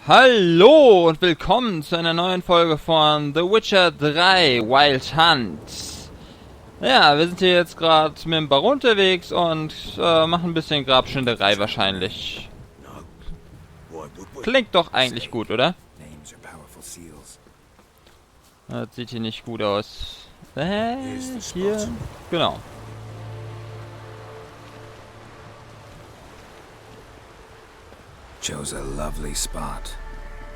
Hallo und willkommen zu einer neuen Folge von The Witcher 3 Wild Hunt. Ja, wir sind hier jetzt gerade mit dem Baron unterwegs und machen ein bisschen Grabschinderei wahrscheinlich. Klingt doch eigentlich gut, oder? Das sieht hier nicht gut aus. Hier? Genau. Chose a lovely spot.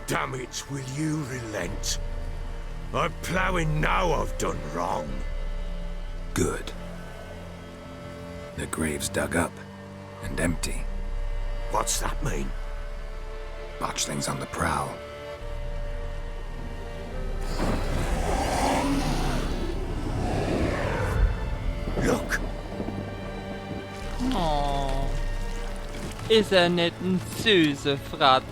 Damn it, will you relent? I'm ploughing now I've done wrong. Good. The grave's dug up and empty. What's that mean? Botchling's on the prowl. Look! Oh. Ist er nicht ein süßer Fratz?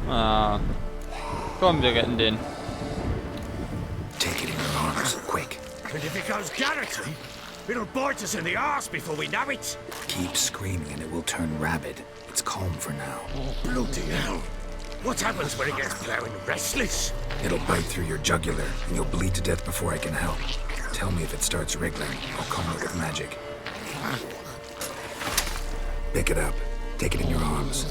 Ah. Komm, wir retten den. Take it in your arms, quick. And if it goes Garrity, it'll bite us in the arse before we know it. Keep screaming and it will turn rabid. It's calm for now. Oh, bloody hell. What happens when it gets ploughing restless? It'll bite through your jugular and you'll bleed to death before I can help. Tell me if it starts wriggling. I'll calm it with magic. Pick it up. Take it in your arms.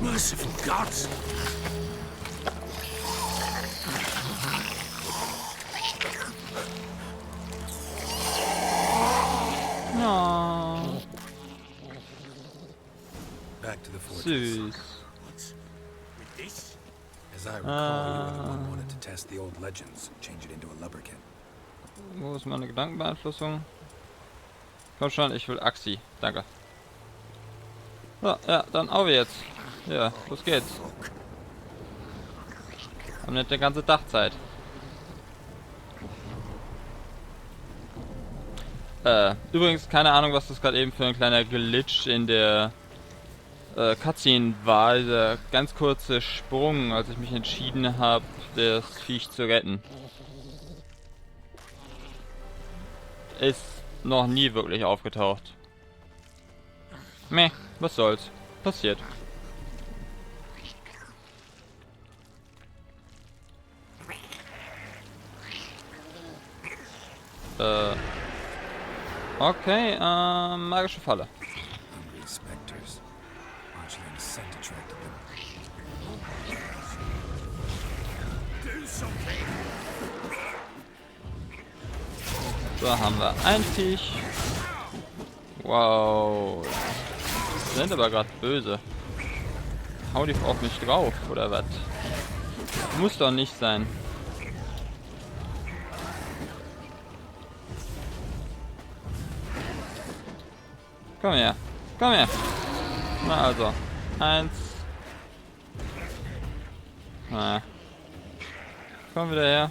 Merciful gods! Oh. Back to the fortress. Süß. With this? As I recall, you were the one who wanted to test the old legends, change it into a lubberkin. Wo ist meine Gedankenbeeinflussung? Komm schon, ich will Axi. Danke. So, ja, dann auf jetzt. Ja, los geht's. Haben nicht die ganze Dachzeit. Übrigens, keine Ahnung, was das gerade eben für ein kleiner Glitch in der Cutscene war. Dieser ganz kurze Sprung, als ich mich entschieden habe, das Viech zu retten. Ist noch nie wirklich aufgetaucht. Meh, was soll's. Passiert. Okay, magische Falle. Hungry specters. Botchling's scent attracted them. Do something! So, haben wir ein Viech. Wow. Die sind aber gerade böse. Hau die auf mich drauf, oder was? Muss doch nicht sein. Komm her. Komm her. Na also. 1. Na. Komm wieder her.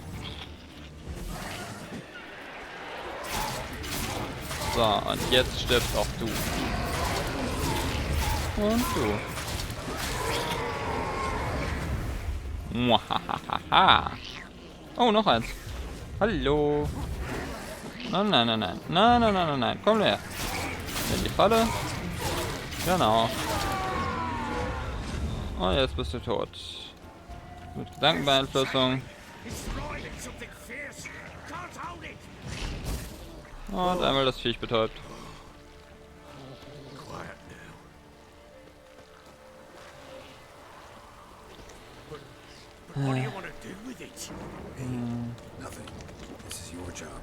So, und jetzt stirbst auch du. Und du. Muahahaha. Oh, noch eins. Hallo. Nein, nein, nein, nein. Nein, nein, nein, nein, nein. Komm her. In die Falle. Genau. Und jetzt bist du tot. Mit Gedankenbeeinflussung. Und einmal das Viech betäubt. What do you want to do with it? Nothing. This is your job.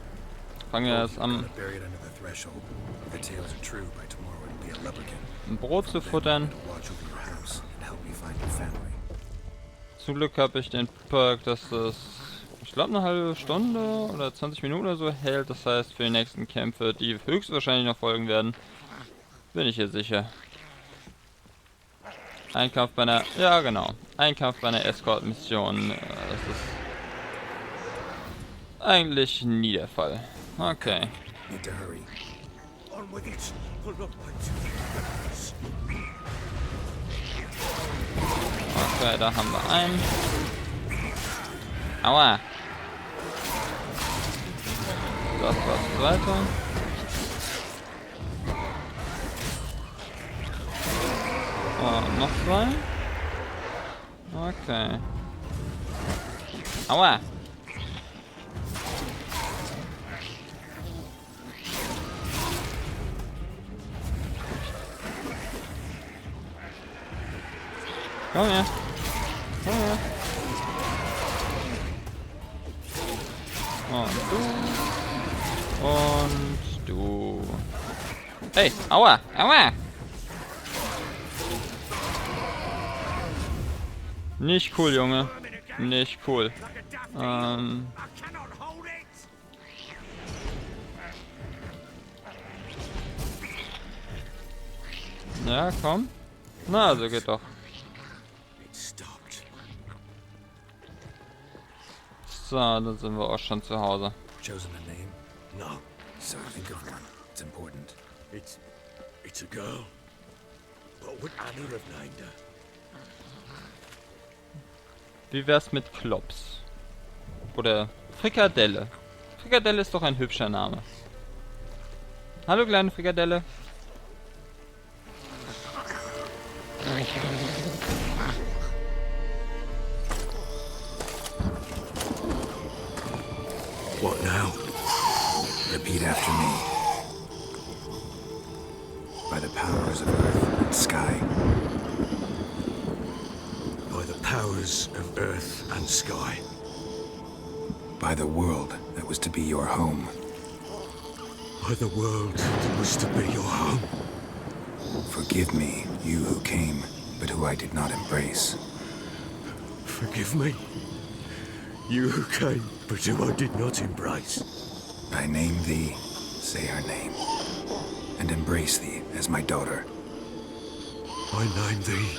Fangen wir jetzt an, Bury it under the threshold. If the tales are true, by tomorrow it'll be a lubberkin. ein Brot zu futtern. To watch over your house and help me find your family. Zum Glück habe ich den Perk, dass das, ich glaube, eine halbe Stunde oder 20 Minuten oder so hält. Das heißt, für die nächsten Kämpfe, die höchstwahrscheinlich noch folgen werden, bin ich hier sicher. Ein Kampf bei einer, ja genau, ein Kampf bei einer Escort-Mission. Das ist eigentlich nie der Fall. Okay. Need to hurry. On with it. Pull up my Okay, da haben wir einen. Aua. was weiter. Oh, noch 2. Okay. Aua! Komm her! Komm her! Und du. Und du. Hey! Aua! Aua! Nicht cool, Junge. Nicht cool. Ja, komm. Na, also geht doch. So, dann sind wir auch schon zu Hause. Chosen a name? No, So think of one. It's important. it's a girl. What would Anna have named her? Wie wär's mit Klops? Oder Frikadelle. Frikadelle ist doch ein hübscher Name. Hallo kleine Frikadelle. What now? Repeat after me. By the powers of earth and sky. By the powers of earth and sky. By the world that was to be your home. By the world that was to be your home. Forgive me, you who came, but who I did not embrace. Forgive me. You who came, but who I did not embrace. I name thee, say her name, and embrace thee as my daughter. I name thee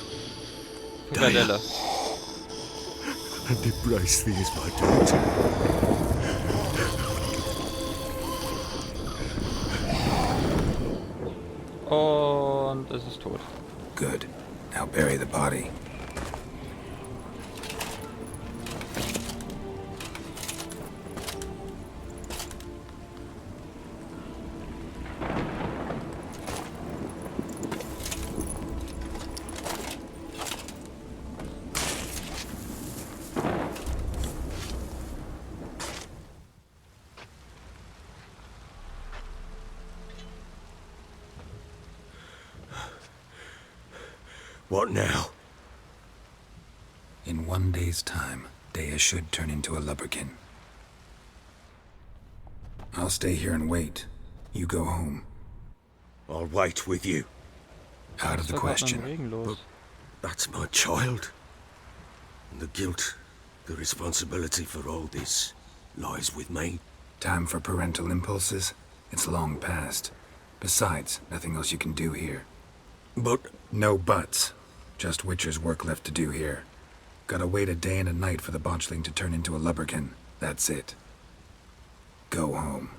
Frikadelle. and embrace thee as my daughter. Und es ist tot. Good. Now bury the body. What now? In 1 day's time, Dea should turn into a lubberkin. I'll stay here and wait. You go home. I'll wait with you. Out of the question. Regenlos. That's my child. And the guilt, the responsibility for all this lies with me. Time for parental impulses? It's long past. Besides, nothing else you can do here. But No buts. Just Witcher's work left to do here. Gotta wait a day and a night for the botchling to turn into a lubberkin. That's it. Go home.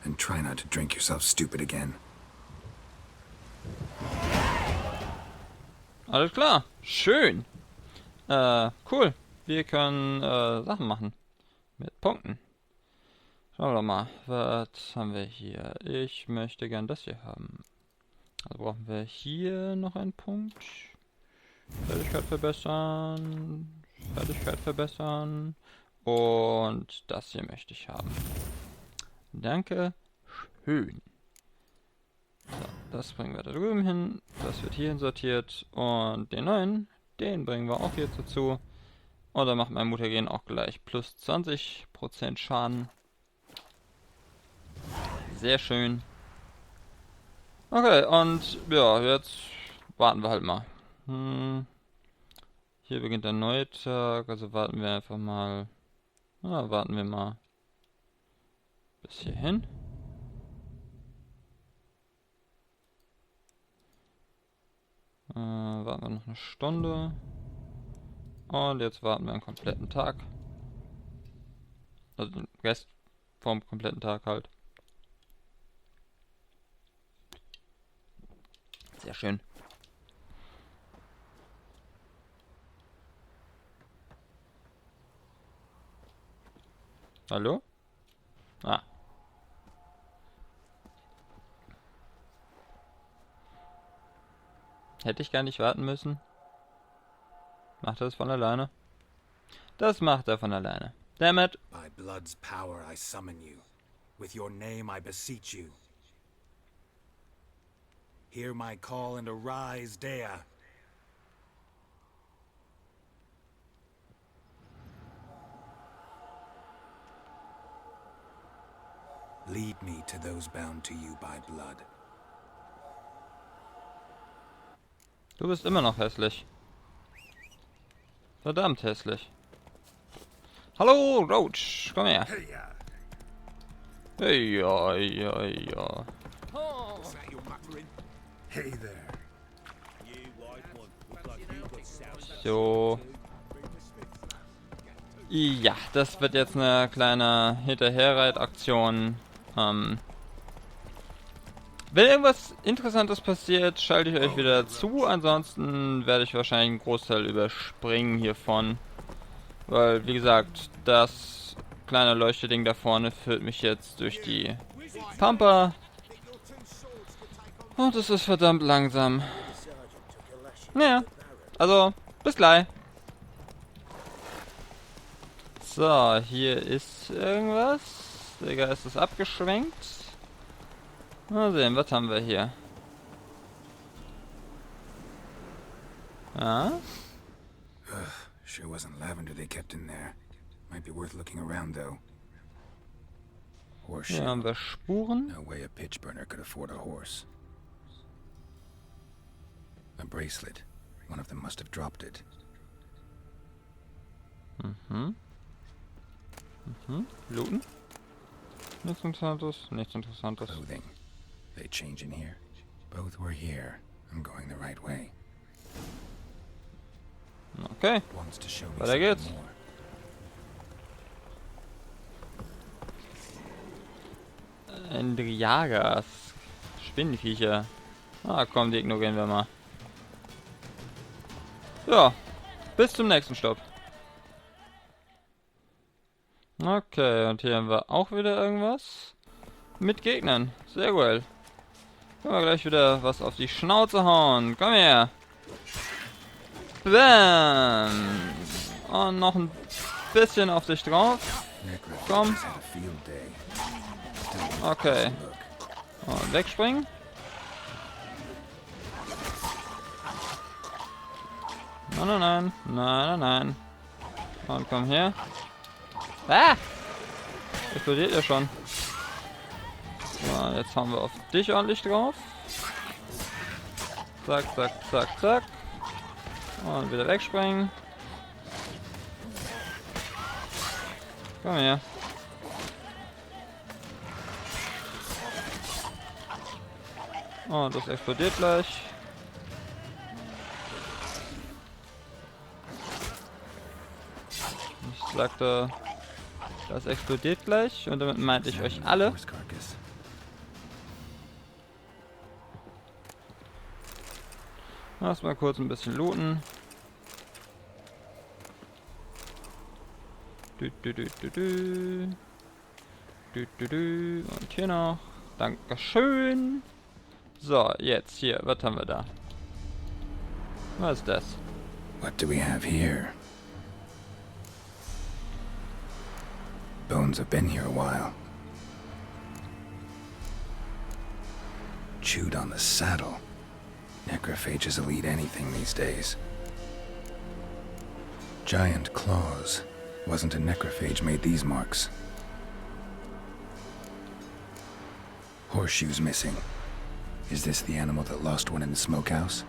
And try not to drink yourself stupid again. Alles klar. Schön. Cool. Wir können Sachen machen. Mit Punkten. Schauen wir doch mal. Was haben wir hier? Ich möchte gern das hier haben. Also brauchen wir hier noch einen Punkt. Fertigkeit verbessern. Fertigkeit verbessern. Und das hier möchte ich haben. Danke. Schön. So, das bringen wir da drüben hin. Das wird hierhin sortiert. Und den neuen, den bringen wir auch hier dazu. Und dann macht mein Mutagen auch gleich plus 20% Schaden. Sehr schön. Okay, und ja, jetzt warten wir halt mal. Hier beginnt der neue Tag, also warten wir einfach mal. Warten wir mal bis hierhin. Warten wir noch eine Stunde. Und jetzt warten wir einen kompletten Tag. Also den Rest vom kompletten Tag halt. Sehr schön. Hallo? Ah. Hätte ich gar nicht warten müssen. Macht er das von alleine? Das macht er von alleine. Damn it. By blood's power I summon you. With your name I beseech you. Hear my call and arise, Dea. Lead me to those bound to you by blood. Du bist immer noch hässlich. Verdammt hässlich. Hallo, Roach. Komm her. Hey, ja, ja, ja. Hey there. So. Ja, das wird jetzt eine kleine Hinterherreitaktion. Wenn irgendwas Interessantes passiert, schalte ich euch wieder zu. Ansonsten werde ich wahrscheinlich einen Großteil überspringen hiervon. Weil, wie gesagt, das kleine Leuchteding da vorne führt mich jetzt durch die Pampa. Und es ist verdammt langsam. Naja, also, bis gleich. So, hier ist irgendwas. Der Geist ist abgeschwenkt. Mal sehen, was haben wir hier? Ja? Sure wasn't lavender they kept in there. Might be worth looking around though. Horseshoe. Hier haben wir Spuren. No way a pitch burner could afford a horse. A bracelet. One of them must have dropped it. Looten? Nichts Interessantes, nichts Interessantes. Clothing. They change in here. Both were here. I'm going the right way. Okay, Wants to show me weiter geht's. something more. Endriagas. Spinnenviecher. Ah, komm, die ignorieren wir mal. Ja, bis zum nächsten Stopp. Okay, und hier haben wir auch wieder irgendwas. Mit Gegnern. Sehr gut. Können wir gleich wieder was auf die Schnauze hauen. Komm her. Bam. Und noch ein bisschen auf dich drauf. Komm. Necrophage had a field day. Still Okay. look. Und wegspringen. Nein, nein, nein. Nein, nein, nein. Und komm her. Ah! Explodiert ja schon. So, jetzt hauen wir auf dich ordentlich drauf. Zack, zack, zack, zack. Und wieder wegspringen. Komm her. Und das explodiert gleich. Ich sagte, das explodiert gleich. Und damit meinte ich euch alle. Horse carcass. Lass mal kurz ein bisschen looten. Du, du, du, du, du. Du, du, du. Und hier noch. Dankeschön. So, jetzt hier. Was haben wir da? Was ist das? What do we have here? Bones have been here a while. Chewed on the saddle. Necrophages will eat anything these days. Giant claws. Wasn't a necrophage made these marks. Horseshoes missing. Is this the animal that lost one in the smokehouse?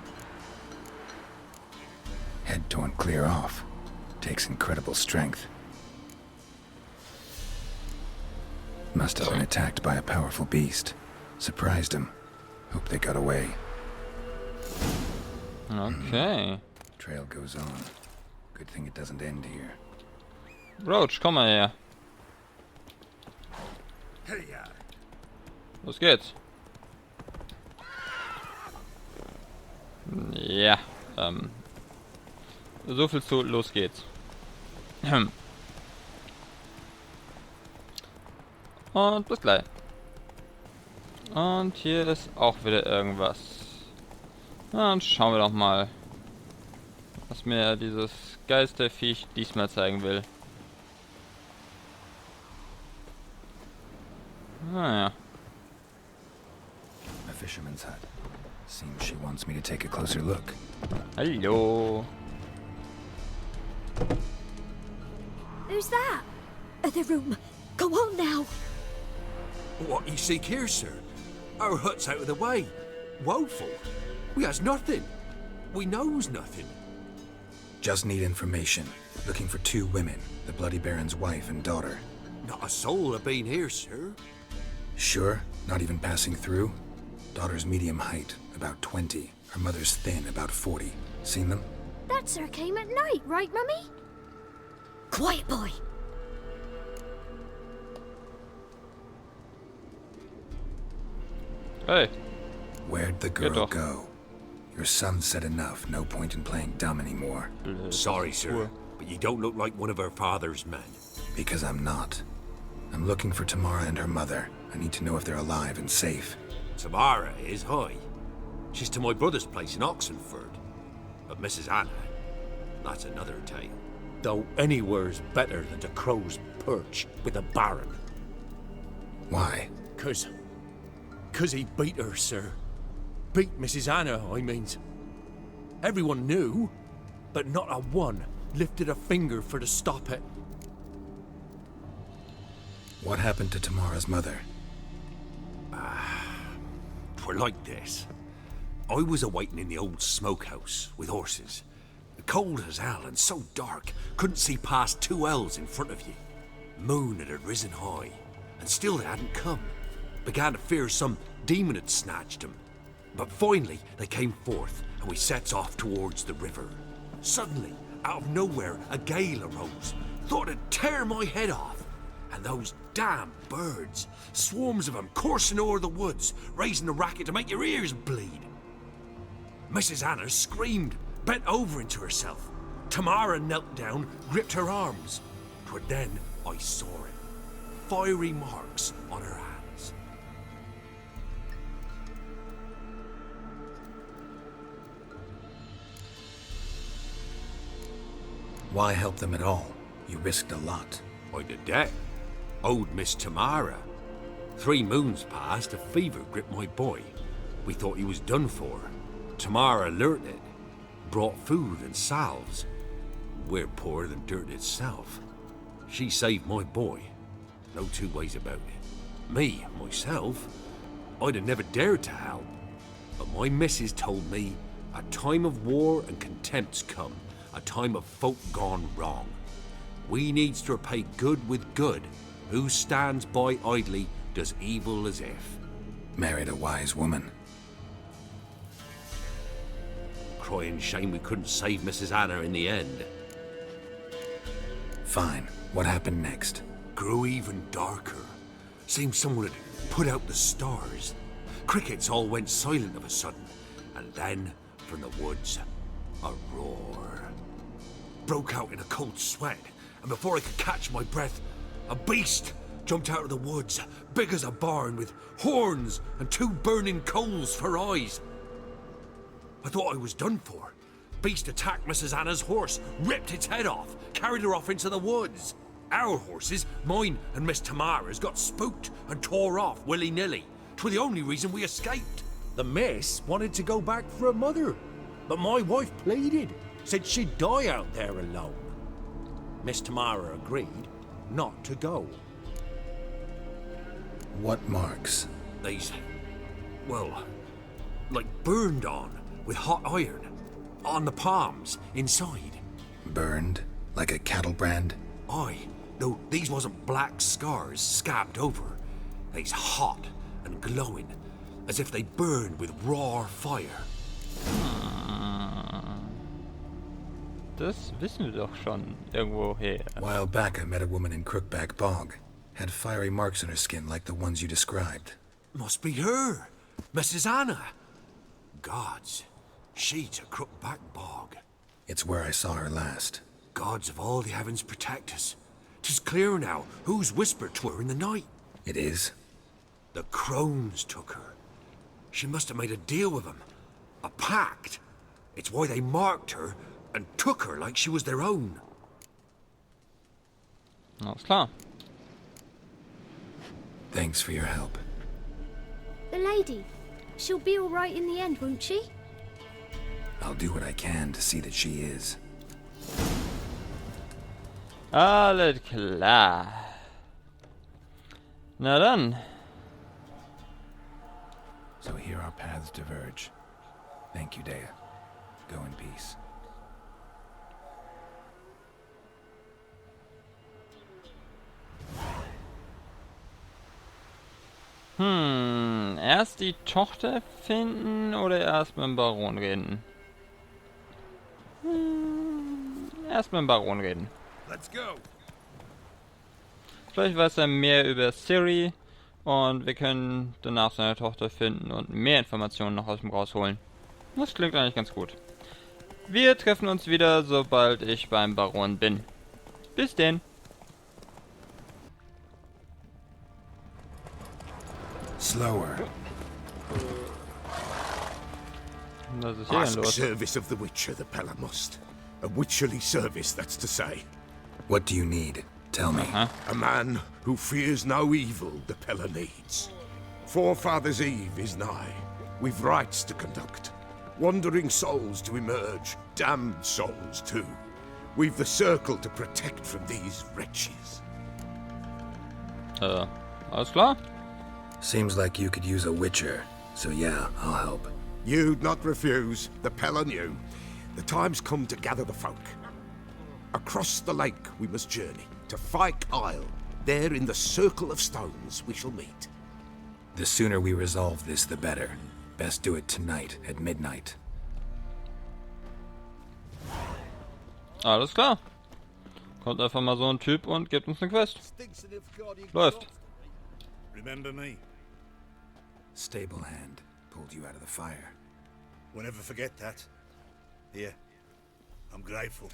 Head torn clear off. Takes incredible strength. Must have been attacked by a powerful beast. Surprised him. Hope they got away. Okay. Trail goes on. Good thing it doesn't end here. Roach, komm mal her. Los geht's. Ja, so viel zu, los geht's. Und bis gleich. Und hier ist auch wieder irgendwas. Na, und schauen wir doch mal, was mir dieses Geisterviech diesmal zeigen will. Naja. A fisherman's hut. Seems she wants me to take a closer look. Hallo. Who's that? Other room. Go on now. What you seek here, sir? Our hut's out of the way. Woeful. We has nothing. We knows nothing. Just need information. Looking for 2 women, the Bloody Baron's wife and daughter. Not a soul have been here, sir. Sure? Not even passing through? Daughter's medium height, about 20. Her mother's thin, about 40. Seen them? That sir came at night, right, Mummy? Quiet, boy. Hey. Where'd the girl go? Your son said enough. No point in playing dumb anymore. Sorry, sir, but you don't look like one of her father's men. Because I'm not. I'm looking for Tamara and her mother. I need to know if they're alive and safe. Tamara is, hi. She's to my brother's place in Oxenford. But Mrs. Anna, that's another tale. Though anywhere's better than the crow's perch with a baron. Why? 'Cause he beat her, sir. Beat Mrs. Anna, I means. Everyone knew, but not a one lifted a finger for to stop it. What happened to Tamara's mother? Twere like this. I was awaiting in the old smokehouse with horses. Cold as hell and so dark, couldn't see past 2 ells in front of you. Moon had risen high, and still they hadn't come. Began to fear some demon had snatched them. But finally they came forth, and we sets off towards the river. Suddenly, out of nowhere, a gale arose. Thought it'd tear my head off. And those damn birds, swarms of them coursing o'er the woods, raising a racket to make your ears bleed. Mrs. Anna screamed, bent over into herself. Tamara knelt down, gripped her arms. 'Twere then I saw it. Fiery marks on her hands. Why help them at all? You risked a lot. I did that. Owed Miss Tamara. 3 moons passed, a fever gripped my boy. We thought he was done for. Tamara learnt it. Brought food and salves. We're poorer than dirt itself. She saved my boy. No 2 ways about it. Me, myself, I'd have never dared to help. But my missus told me a time of war and contempt's come. A time of folk gone wrong. We needs to repay good with good. Who stands by idly does evil as if. Married a wise woman. Crying shame we couldn't save Mrs. Anna in the end. Fine. What happened next? Grew even darker. Seemed someone had put out the stars. Crickets all went silent of a sudden. And then, from the woods, a roar. Broke out in a cold sweat. And before I could catch my breath, a beast jumped out of the woods, big as a barn, with horns and 2 burning coals for eyes. I thought I was done for. Beast attacked Mrs. Anna's horse, ripped its head off, carried her off into the woods. Our horses, mine and Miss Tamara's, got spooked and tore off willy-nilly. 'Twere the only reason we escaped. The miss wanted to go back for her mother, but my wife pleaded, said she'd die out there alone. Miss Tamara agreed not to go. What marks? These, well, like burned on with hot iron. On the palms, inside. Burned? Like a cattle brand? Aye, though these wasn't black scars scabbed over. They's hot and glowing, as if they burned with raw fire. Das wissen wir doch schon irgendwoher. A while back I met a woman in Crookback Bog. Had fiery marks on her skin like the ones you described. Must be her, Mrs. Anna. Gods, she's a Crookback Bog. It's where I saw her last. Gods of all the heavens protect us. 'Tis clear now who's whispered to her in the night. It is? The crones took her. She must have made a deal with them. A pact? It's why they marked her and took her like she was their own. Alles klar. Thanks for your help. The lady. She'll be all right in the end, won't she? I'll do what I can to see that she is. Alles klar. Na dann. So here our paths diverge. Thank you, Dea. Go in peace. Erst die Tochter finden oder erst mit dem Baron reden? Erst mit dem Baron reden. Let's go. Vielleicht weiß er mehr über Ciri und wir können danach seine Tochter finden und mehr Informationen noch aus ihm rausholen. Das klingt eigentlich ganz gut. Wir treffen uns wieder, sobald ich beim Baron bin. Bis denn. Slower. Was ist hier denn Ask los? service of the Witcher, the Pella must. A witcherly service, that's to say. What do you need? Tell me. A man who fears no evil the Pella needs. Forefathers' Eve is nigh. We've rites to conduct. Wandering souls to emerge. Damned souls, too. We've the circle to protect from these wretches. Alles klar? Seems like you could use a witcher, so yeah, I'll help. You'd not refuse. The Pella knew. The time's come to gather the folk. Across the lake we must journey, to Fyke Isle. There in the circle of stones we shall meet. The sooner we resolve this, the better. Best do it tonight, at midnight. Alles klar. Kommt einfach mal so ein Typ und gibt uns eine Quest. Läuft. Remember me? Stable hand pulled you out of the fire. We'll never forget that. Here. I'm grateful.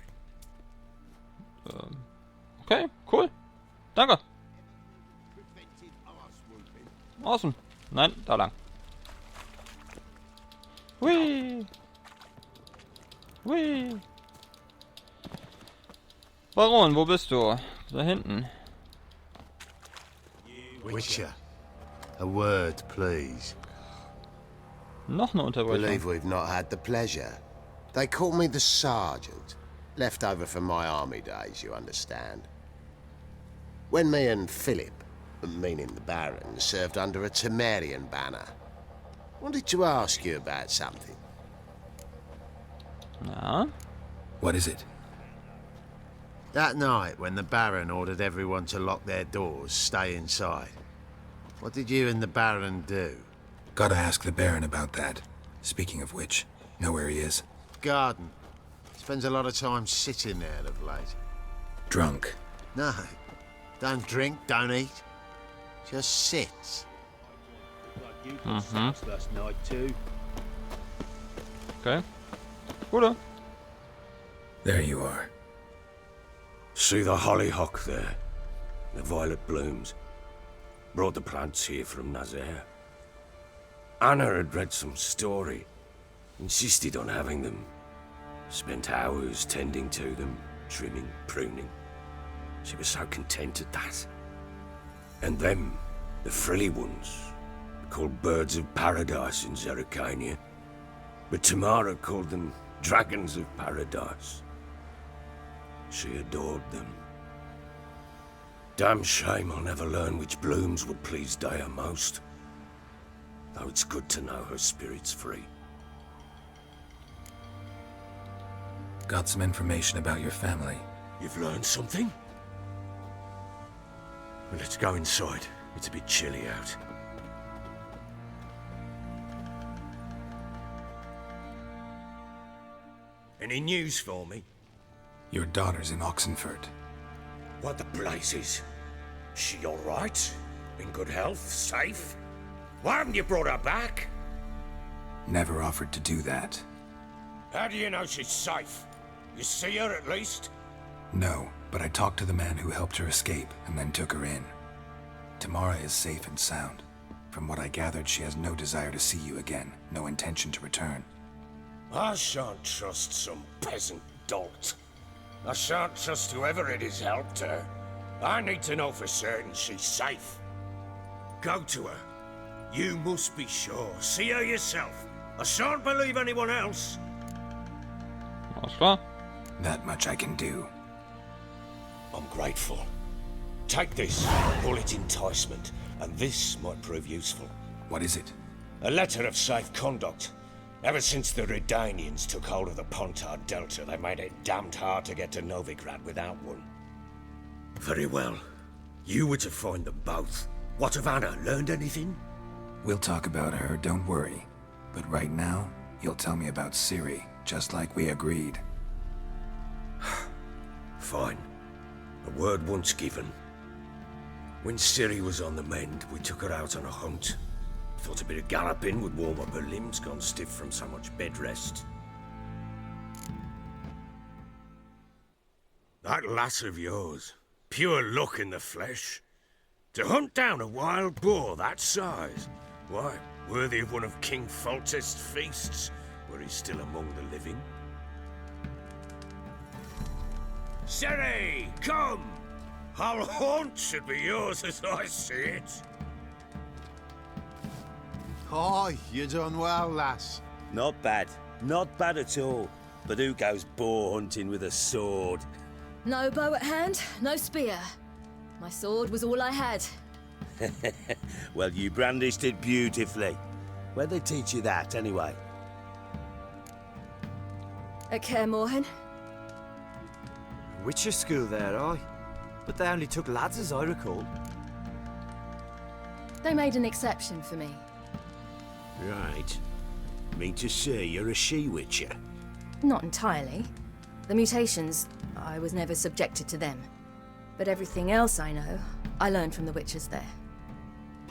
Okay, cool. Danke. Awesome. Nein, da lang. Hui. Hui. Baron, wo bist du? Da hinten. Witcher, a word, please. Noch eine Unterbrechung. Believe we've not had the pleasure. They call me the Sergeant. Left over from my army days, you understand. When me and Philip, meaning the Baron, served under a Temerian banner. Wanted to ask you about something. Ja. What is it? That night, when the Baron ordered everyone to lock their doors, stay inside. What did you and the Baron do? Gotta ask the Baron about that. Speaking of which, know where he is? Garden. Spends a lot of time sitting there of late. Drunk. No. Don't drink, don't eat. Just sits. Last night too. Okay. Gute. There you are. See the hollyhock there? The violet blooms. Brought the plants here from Nazaire. Anna had read some story. Insisted on having them. Spent hours tending to them, trimming, pruning. She was so content at that. And them, the frilly ones, called birds of paradise in Zerrikania. But Tamara called them dragons of paradise. She adored them. Damn shame I'll never learn which blooms would please Dea most. Though it's good to know her spirit's free. Got some information about your family. You've learned something? Well, let's go inside. It's a bit chilly out. Any news for me? Your daughter's in Oxenford. What the blazes? She all right? In good health? Safe? Why haven't you brought her back? Never offered to do that. How do you know she's safe? You see her at least? No, but I talked to the man who helped her escape and then took her in. Tamara is safe and sound. From what I gathered, she has no desire to see you again, no intention to return. I shan't trust some peasant dolt. I shan't trust whoever it is helped her. I need to know for certain she's safe. Go to her. You must be sure. See her yourself. I shan't believe anyone else. Alles klar. That much I can do. I'm grateful. Take this, call it enticement, and this might prove useful. What is it? A letter of safe conduct. Ever since the Redanians took hold of the Pontar Delta, they made it damned hard to get to Novigrad without one. Very well. You were to find them both. What of Anna? Learned anything? We'll talk about her, don't worry. But right now, you'll tell me about Ciri, just like we agreed. Fine. A word once given. When Ciri was on the mend, we took her out on a hunt. Thought a bit of galloping would warm up her limbs, gone stiff from so much bed rest. That lass of yours, pure luck in the flesh. To hunt down a wild boar that size, why, worthy of one of King Foltest's feasts, where he's still among the living. Ciri, come! Our haunt should be yours as I see it. Aye, you done well, lass. Not bad. Not bad at all. But who goes boar hunting with a sword? No bow at hand, no spear. My sword was all I had. Well, you brandished it beautifully. Where'd they teach you that, anyway? At Kaer Morhen. Witcher school there, aye. But they only took lads, as I recall. They made an exception for me. Right. Mean to say you're a she-witcher? Not entirely. The mutations, I was never subjected to them. But everything else I know, I learned from the witches there.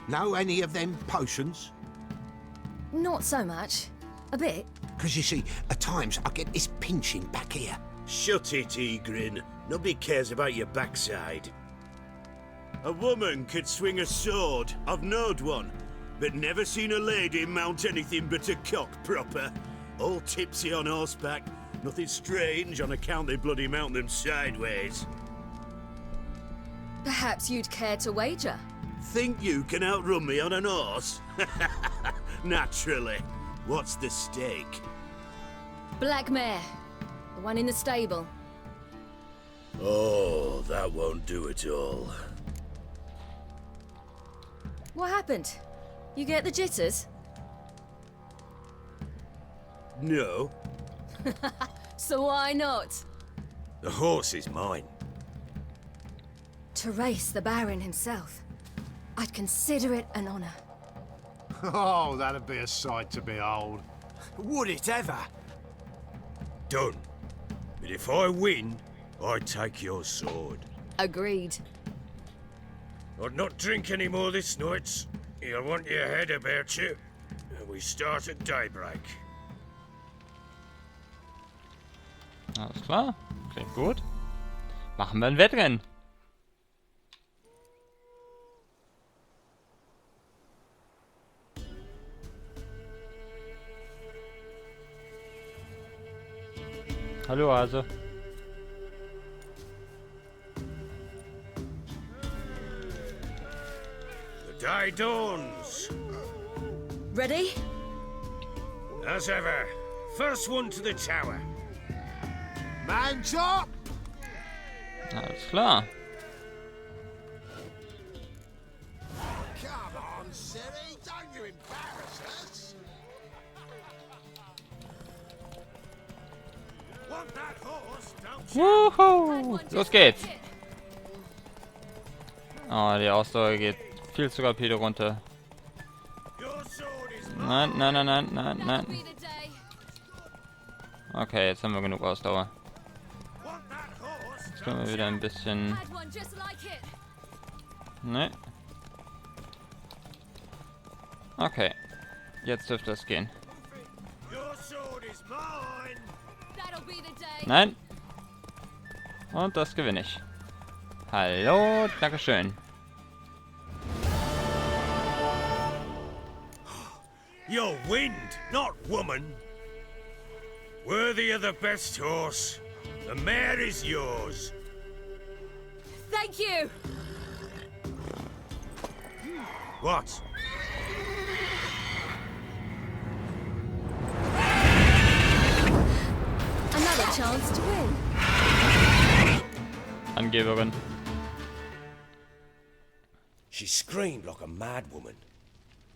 Know any of them potions? Not so much. A bit. Because you see, at times I get this pinching back here. Shut it, Egrin. Nobody cares about your backside. A woman could swing a sword. I've knowed one. But never seen a lady mount anything but a cock proper. All tipsy on horseback. Nothing strange on account they bloody mount them sideways. Perhaps you'd care to wager? Think you can outrun me on an horse? Naturally. What's the stake? Black mare. The one in the stable. Oh, that won't do it all. What happened? You get the jitters? No. So why not? The horse is mine. To race the Baron himself. I'd consider it an honor. Oh, that'd be a sight to behold. Would it ever? Done. But if I win, I take your sword. Agreed. I'd not drink any more this night. You'll want your head about you. And we start at daybreak. Alles klar. Klingt gut. Machen wir ein Wettrennen. Hallo Hase. The day dawns. Ready? As ever. First one to the tower. Man's up! Alles klar. Come on, Ciri, don't you embarrass us. Want that horse, don't you? Wuhu! Los geht's. Oh, die Ausdauer geht viel zu rapide runter. Your sword is Nein, nein, nein, nein, nein, nein. Okay, jetzt haben wir genug Ausdauer. want that horse. Jetzt können wir wieder ein bisschen... Had one just like it. Ne. Okay. Jetzt dürfte es gehen. Your sword is mine. That'll be the day. Nein. Und das gewinne ich. Hallo, Dankeschön. You're wind, not woman. Worthy of the best horse. The mare is yours. Thank you! What? Another chance to win. Angeberin. She screamed like a mad woman.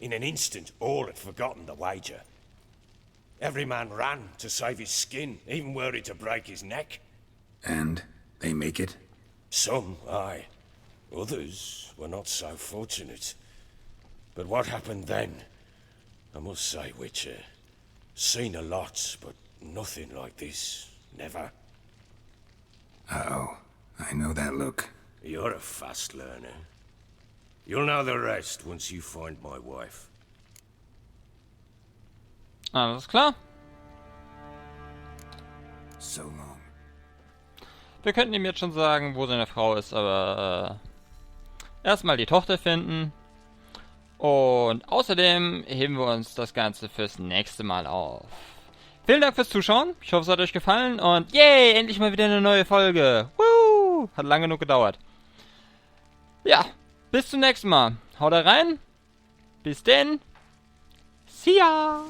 In an instant, all had forgotten the wager. Every man ran to save his skin, even worried to break his neck. And they make it? Some, aye. Others were not so fortunate. But what happened then? I must say, Witcher, seen a lot, but nothing like this. Never. Uh-oh. I know that look. You're a fast learner. You'll know the rest once you find my wife. Alles klar. So long. Wir könnten ihm jetzt schon sagen, wo seine Frau ist, aber erstmal die Tochter finden. Und außerdem heben wir uns das Ganze fürs nächste Mal auf. Vielen Dank fürs Zuschauen. Ich hoffe, es hat euch gefallen. Und yay, endlich mal wieder eine neue Folge. Woo! Hat lange genug gedauert. Ja, bis zum nächsten Mal. Haut rein. Bis denn. See ya!